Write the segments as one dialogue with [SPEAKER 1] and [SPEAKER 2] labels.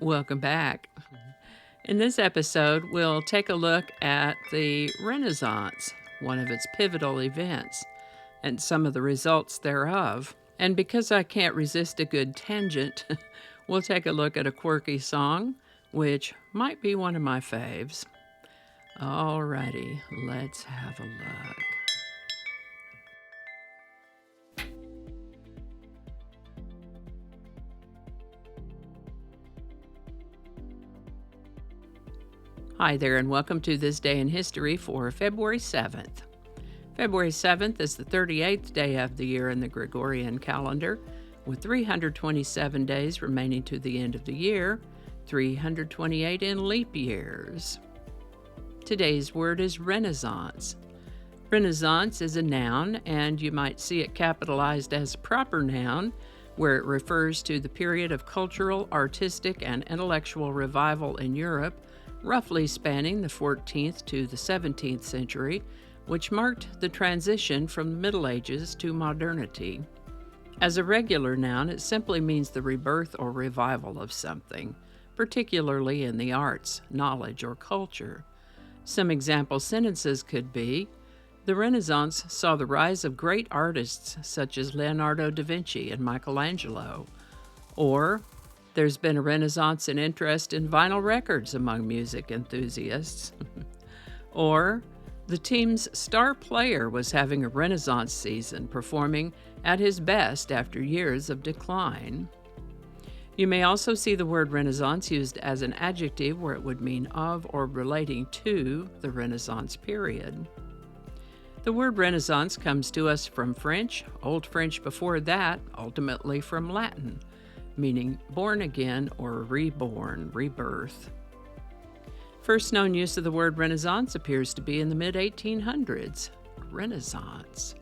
[SPEAKER 1] Welcome back. In this episode, we'll take a look at the Renaissance, one of its pivotal events, and some of the results thereof. And because I can't resist a good tangent, we'll take a look at a quirky song, which might be one of my faves. Alrighty, let's have a look. Hi there, and welcome to This Day in History for February 7th. February 7th is the 38th day of the year in the Gregorian calendar, with 327 days remaining to the end of the year, 328 in leap years. Today's word is Renaissance. Renaissance is a noun, and you might see it capitalized as a proper noun, where it refers to the period of cultural, artistic, and intellectual revival in Europe, roughly spanning the 14th to the 17th century, which marked the transition from the Middle Ages to modernity. As a regular noun, it simply means the rebirth or revival of something, particularly in the arts, knowledge, or culture. Some example sentences could be, the Renaissance saw the rise of great artists such as Leonardo da Vinci and Michelangelo, or there's been a renaissance in interest in vinyl records among music enthusiasts. Or, the team's star player was having a renaissance season, performing at his best after years of decline. You may also see the word Renaissance used as an adjective where it would mean of or relating to the Renaissance period. The word Renaissance comes to us from French, Old French before that, ultimately from Latin, meaning born again or reborn, rebirth. First known use of the word Renaissance appears to be in the mid-1800s, Renaissance.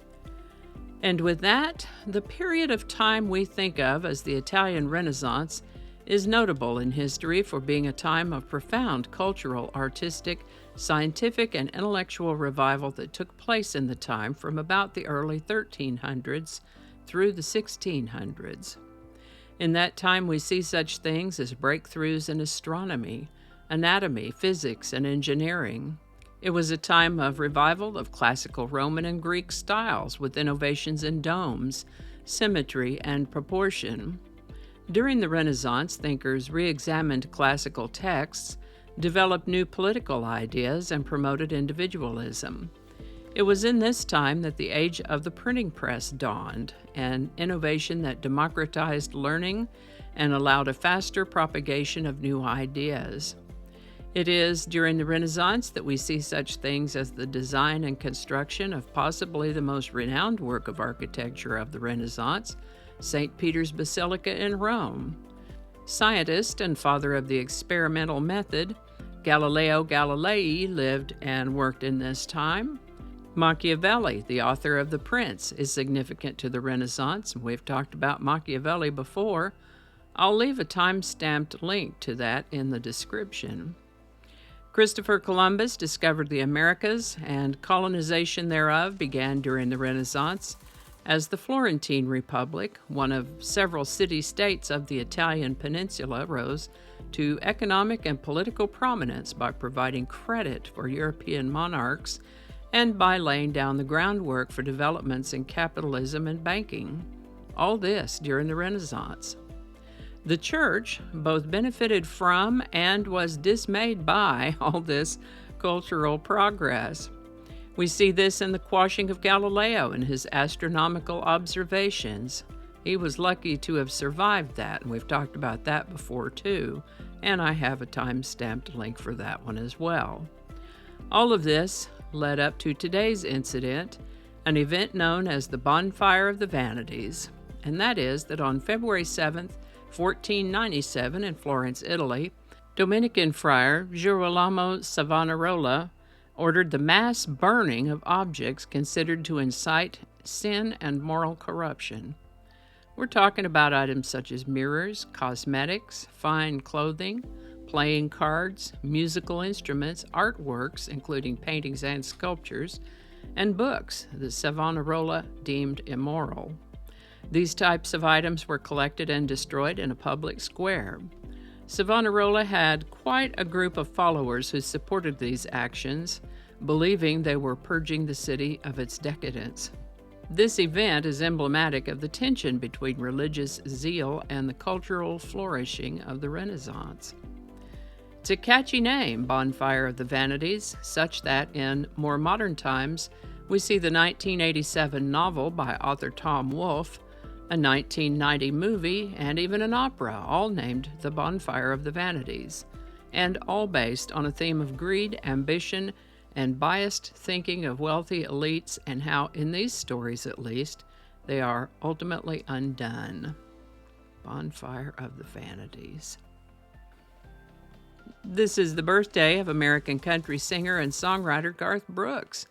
[SPEAKER 1] And with that, the period of time we think of as the Italian Renaissance is notable in history for being a time of profound cultural, artistic, scientific, and intellectual revival that took place in the time from about the early 1300s through the 1600s. In that time, we see such things as breakthroughs in astronomy, anatomy, physics, and engineering. It was a time of revival of classical Roman and Greek styles with innovations in domes, symmetry, and proportion. During the Renaissance, thinkers re-examined classical texts, developed new political ideas, and promoted individualism. It was in this time that the age of the printing press dawned, an innovation that democratized learning and allowed a faster propagation of new ideas. It is during the Renaissance that we see such things as the design and construction of possibly the most renowned work of architecture of the Renaissance, St. Peter's Basilica in Rome. Scientist and father of the experimental method, Galileo Galilei lived and worked in this time. Machiavelli, the author of The Prince, is significant to the Renaissance, and we've talked about Machiavelli before. I'll leave a time-stamped link to that in the description. Christopher Columbus discovered the Americas, and colonization thereof began during the Renaissance, as the Florentine Republic, one of several city-states of the Italian peninsula, rose to economic and political prominence by providing credit for European monarchs and by laying down the groundwork for developments in capitalism and banking. All this during the Renaissance. The Church both benefited from and was dismayed by all this cultural progress. We see this in the quashing of Galileo and his astronomical observations. He was lucky to have survived that, and we've talked about that before too, and I have a time-stamped link for that one as well. All of this led up to today's incident, an event known as the Bonfire of the Vanities, and that is that on February 7th, 1497 in Florence, Italy, Dominican friar Girolamo Savonarola ordered the mass burning of objects considered to incite sin and moral corruption. We're talking about items such as mirrors, cosmetics, fine clothing, playing cards, musical instruments, artworks, including paintings and sculptures, and books that Savonarola deemed immoral. These types of items were collected and destroyed in a public square. Savonarola had quite a group of followers who supported these actions, believing they were purging the city of its decadence. This event is emblematic of the tension between religious zeal and the cultural flourishing of the Renaissance. It's a catchy name, Bonfire of the Vanities, such that in more modern times we see the 1987 novel by author Tom Wolfe, a 1990 movie, and even an opera, all named The Bonfire of the Vanities, and all based on a theme of greed, ambition, and biased thinking of wealthy elites, and how, in these stories at least, they are ultimately undone. Bonfire of the Vanities. This is the birthday of American country singer and songwriter Garth Brooks,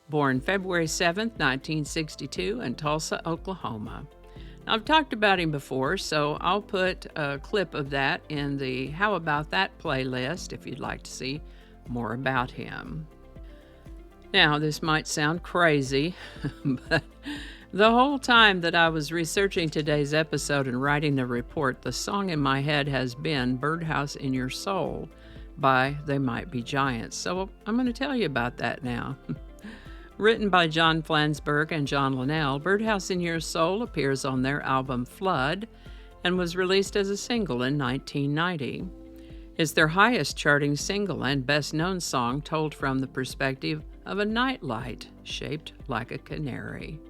[SPEAKER 1] born February 7, 1962, in Tulsa, Oklahoma. Now, I've talked about him before, so I'll put a clip of that in the How About That playlist if you'd like to see more about him. Now, this might sound crazy, but the whole time that I was researching today's episode and writing the report, the song in my head has been Birdhouse in Your Soul by They Might Be Giants. So I'm going to tell you about that now. Written by John Flansburgh and John Linnell, Birdhouse in Your Soul appears on their album Flood and was released as a single in 1990. It's their highest charting single and best-known song told from the perspective of a nightlight shaped like a canary.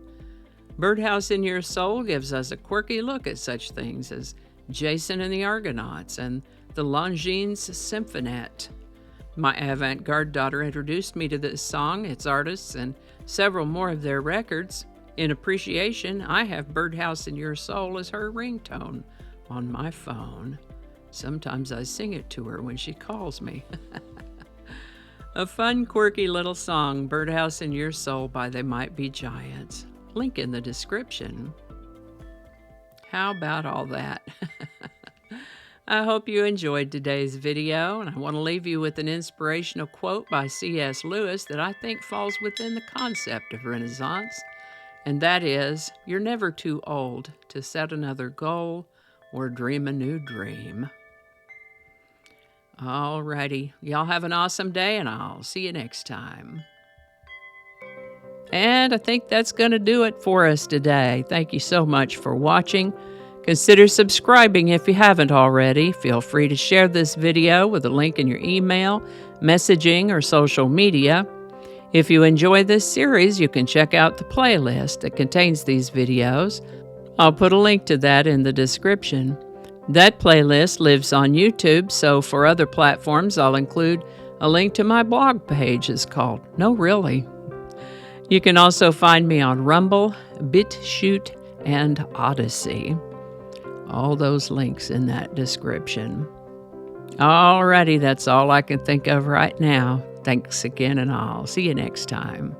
[SPEAKER 1] Birdhouse in Your Soul gives us a quirky look at such things as Jason and the Argonauts and the Longines Symphonette. My avant-garde daughter introduced me to this song, its artists, and several more of their records. In appreciation, I have Birdhouse in Your Soul as her ringtone on my phone. Sometimes I sing it to her when she calls me. A fun, quirky little song, Birdhouse in Your Soul by They Might Be Giants. Link in the description. How about all that? I hope you enjoyed today's video, and I want to leave you with an inspirational quote by C.S. Lewis that I think falls within the concept of Renaissance, and that is, you're never too old to set another goal or dream a new dream. Alrighty, y'all have an awesome day, and I'll see you next time. And I think that's going to do it for us today. Thank you so much for watching. Consider subscribing if you haven't already. Feel free to share this video with a link in your email, messaging, or social media. If you enjoy this series, you can check out the playlist that contains these videos. I'll put a link to that in the description. That playlist lives on YouTube, so for other platforms, I'll include a link to my blog page. It's called No Really. You can also find me on Rumble, BitChute, and Odyssey. All those links in that description. Alrighty, that's all I can think of right now. Thanks again, and I'll see you next time.